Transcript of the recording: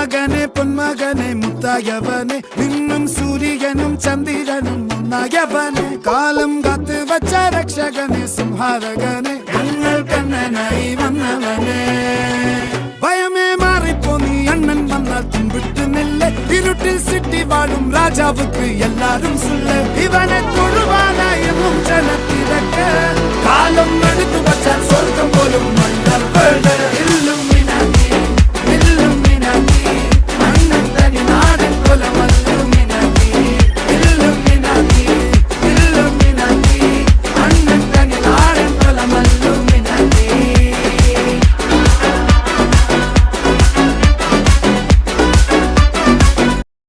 മകനെ പൊന്മകനെ മുത്തായവനെ നിന്നും സൂര്യനും ചന്ദ്രനും ഒന്നായവനെ കാലം കാത്ത് വച്ച രക്ഷകനെ സംഹാരകനെ ഞങ്ങൾ കണ്ണനായി വന്നവനെ ഭയമേ മാറിപ്പോ നീ അണ്ണൻ വന്നാൽ തുമ്പിട്ട് നെല്ല് ഇരുട്ടിൽ സിറ്റി വാഴും രാജാവുക്ക് എല്ലാരും സുല്ല് ഇവനെ തൊഴുവാനായും ജനത്തിരക്ക് കാലം എടുത്തു വച്ചാൽ സ്വർഗം പോലും മണ്ണൽ ഇല്ലും